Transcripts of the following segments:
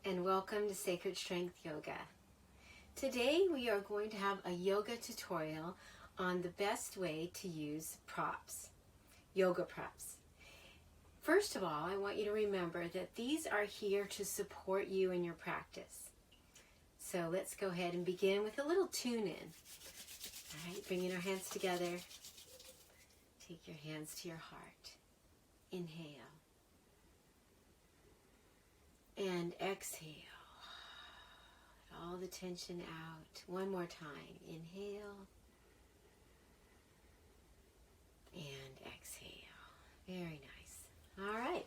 and welcome to Sacred Strength Yoga. Today we are going to have a yoga tutorial on the best way to use props, yoga props. First of all, I want you to remember that these are here to support you in your practice. So let's go ahead and begin with a little tune in. All right, bringing our hands together. Take your hands to your heart. Inhale. And exhale. Let all the tension out. One more time. Inhale. And exhale. Very nice. All right.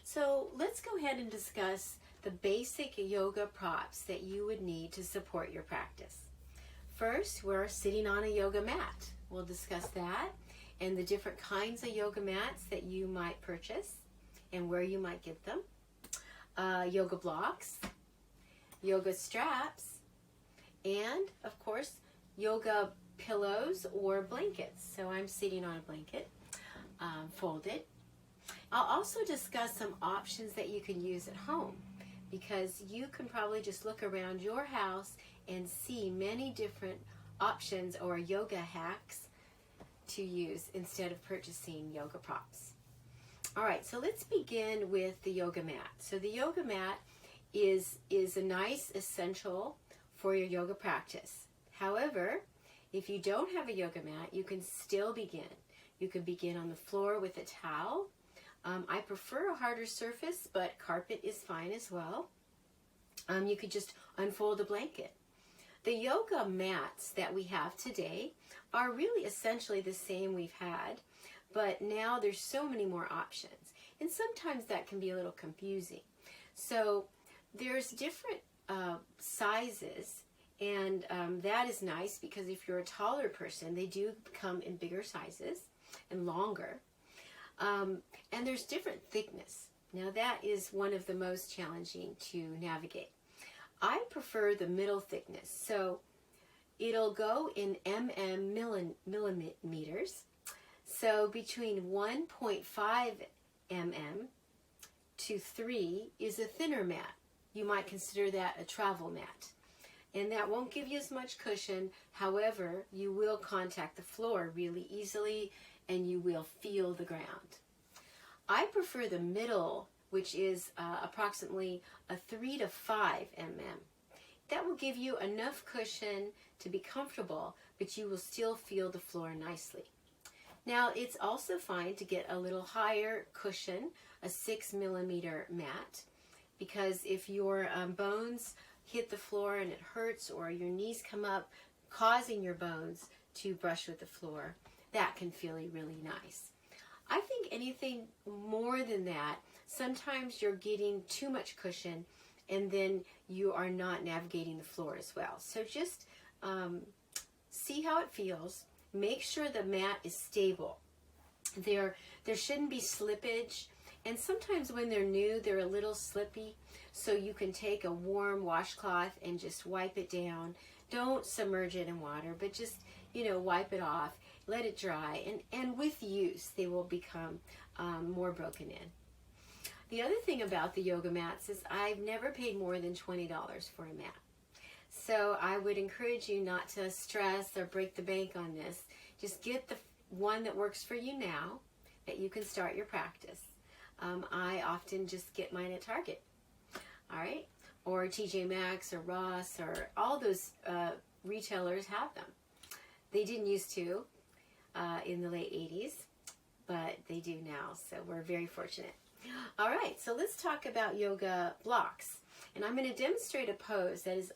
So let's go ahead and discuss the basic yoga props that you would need to support your practice. First, we're sitting on a yoga mat. We'll discuss that and the different kinds of yoga mats that you might purchase and where you might get them. Yoga blocks, yoga straps, and of course yoga pillows or blankets. So I'm sitting on a blanket, folded. I'll also discuss some options that you can use at home, because you can probably just look around your house and see many different options or yoga hacks to use instead of purchasing yoga props. All right, so let's begin with the yoga mat. So the yoga mat is a nice essential for your yoga practice. However, if you don't have a yoga mat, you can still begin. You can begin on the floor with a towel. I prefer a harder surface, but carpet is fine as well. You could just unfold a blanket. The yoga mats that we have today are really essentially the same we've had, but now there's so many more options, and sometimes that can be a little confusing. So there's different sizes, and that is nice because if you're a taller person, they do come in bigger sizes and longer. And there's different thickness. Now that is one of the most challenging to navigate. I prefer the middle thickness, so it'll go in millimeters. So between 1.5 mm to 3 is a thinner mat. You might consider that a travel mat. And that won't give you as much cushion. However, you will contact the floor really easily and you will feel the ground. I prefer the middle, which is approximately a 3 to 5 mm. That will give you enough cushion to be comfortable, but you will still feel the floor nicely. Now, it's also fine to get a little higher cushion, a 6 millimeter mat, because if your bones hit the floor and it hurts, or your knees come up, causing your bones to brush with the floor, that can feel really nice. I think anything more than that, sometimes you're getting too much cushion and then you are not navigating the floor as well. So just see how it feels. Make sure the mat is stable. There shouldn't be slippage, and sometimes when they're new, they're a little slippy, so you can take a warm washcloth and just wipe it down. Don't submerge it in water, but just, wipe it off, let it dry, and with use, they will become more broken in. The other thing about the yoga mats is I've never paid more than $20 for a mat. So I would encourage you not to stress or break the bank on this. Just get the one that works for you now, that you can start your practice. I often just get mine at Target, all right? Or TJ Maxx or Ross, or all those retailers have them. They didn't used to in the late 80s, but they do now, so we're very fortunate. All right, so let's talk about yoga blocks. And I'm going to demonstrate a pose that is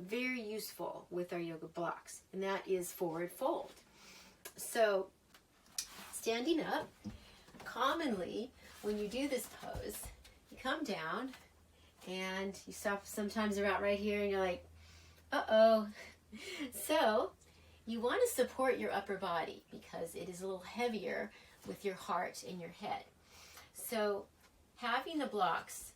very useful with our yoga blocks, and that is forward fold. So standing up, commonly when you do this pose, you come down and you stop. Sometimes they're out right here and you're like, uh-oh. So you want to support your upper body because it is a little heavier with your heart and your head. So having the blocks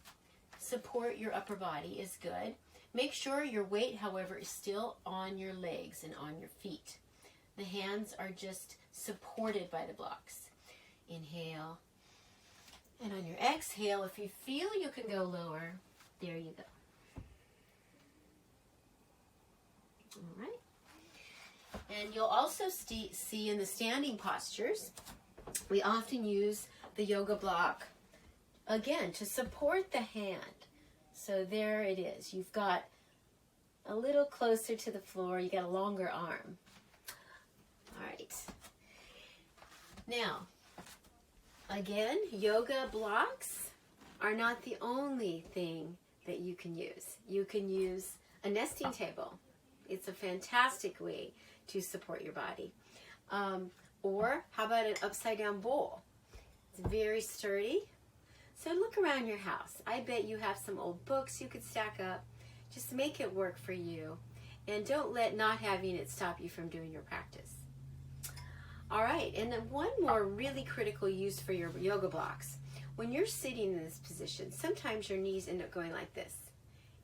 support your upper body is good. Make sure your weight, however, is still on your legs and on your feet. The hands are just supported by the blocks. Inhale. And on your exhale, if you feel you can go lower, There you go. All right. And you'll also see in the standing postures, we often use the yoga block, again, to support the hand. So there it is. You've got a little closer to the floor. You got a longer arm. All right. Now, again, yoga blocks are not the only thing that you can use. You can use a nesting table. It's a fantastic way to support your body. Or how about an upside down bowl? It's very sturdy. So look around your house. I bet you have some old books you could stack up. Just make it work for you. And don't let not having it stop you from doing your practice. All right, and then one more really critical use for your yoga blocks. When you're sitting in this position, sometimes your knees end up going like this.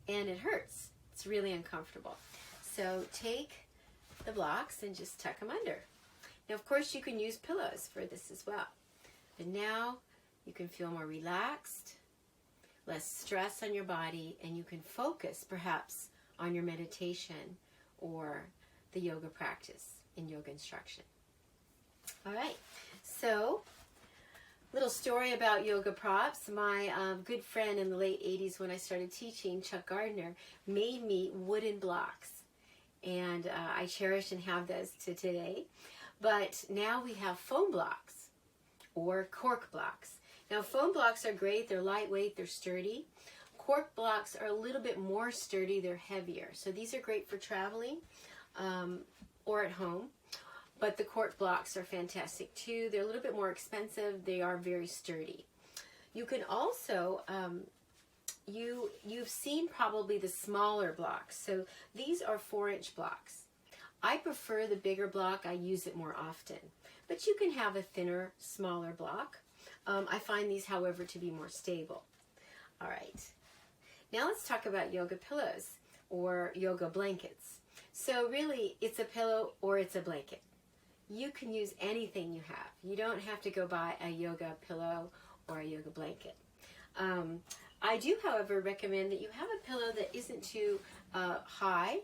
And it hurts. It's really uncomfortable. So take the blocks and just tuck them under. Now, of course, you can use pillows for this as well. But now you can feel more relaxed, less stress on your body, and you can focus perhaps on your meditation or the yoga practice in yoga instruction. All right, so little story about yoga props. My good friend in the late 80s when I started teaching, Chuck Gardner, made me wooden blocks. And I cherish and have those to today. But now we have foam blocks or cork blocks. Now foam blocks are great. They're lightweight. They're sturdy. Cork blocks are a little bit more sturdy. They're heavier. So these are great for traveling or at home. But the cork blocks are fantastic too. They're a little bit more expensive. They are very sturdy. You can also, you've seen probably the smaller blocks. So these are 4-inch blocks. I prefer the bigger block. I use it more often. But you can have a thinner, smaller block. I find these, however, to be more stable. All right. Now let's talk about yoga pillows or yoga blankets. So really, it's a pillow or it's a blanket. You can use anything you have. You don't have to go buy a yoga pillow or a yoga blanket. I do, however, recommend that you have a pillow that isn't too high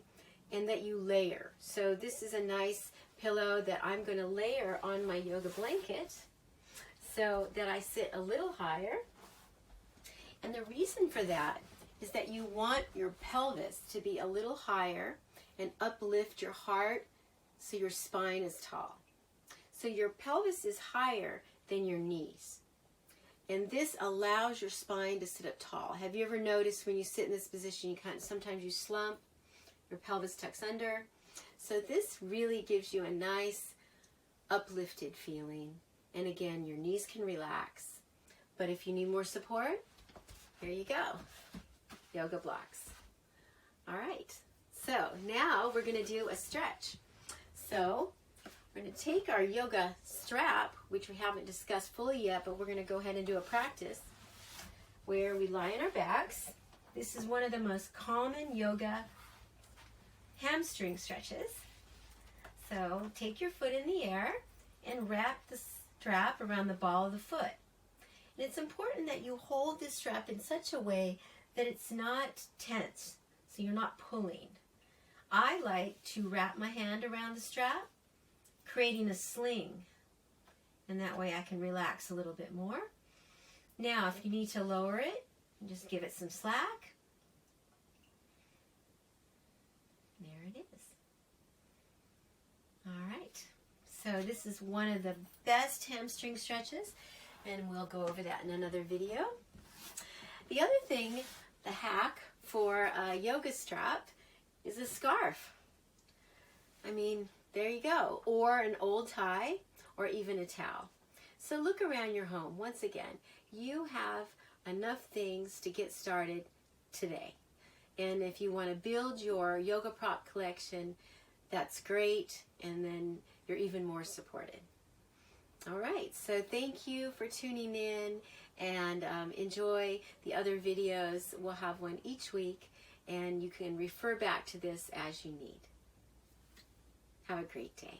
and that you layer. So this is a nice pillow that I'm going to layer on my yoga blanket so that I sit a little higher. And the reason for that is that you want your pelvis to be a little higher and uplift your heart so your spine is tall. So your pelvis is higher than your knees. And this allows your spine to sit up tall. Have you ever noticed when you sit in this position, you sometimes you slump, your pelvis tucks under? So this really gives you a nice uplifted feeling. And again, your knees can relax. But if you need more support, here you go. Yoga blocks. All right. So now we're going to do a stretch. So we're going to take our yoga strap, which we haven't discussed fully yet, but we're going to go ahead and do a practice where we lie on our backs. This is one of the most common yoga hamstring stretches. So take your foot in the air and wrap the strap around the ball of the foot. And it's important that you hold this strap in such a way that it's not tense, so you're not pulling. I like to wrap my hand around the strap, creating a sling, and that way I can relax a little bit more. Now, if you need to lower it, just give it some slack. There it is. All right. So this is one of the best hamstring stretches, and we'll go over that in another video. The other thing, the hack for a yoga strap, is a scarf. I mean, there you go. Or an old tie, or even a towel. So look around your home. Once again, you have enough things to get started today. And if you want to build your yoga prop collection, that's great. And then you're even more supported. All right, so thank you for tuning in, and enjoy the other videos. We'll have one each week, and you can refer back to this as you need. Have a great day.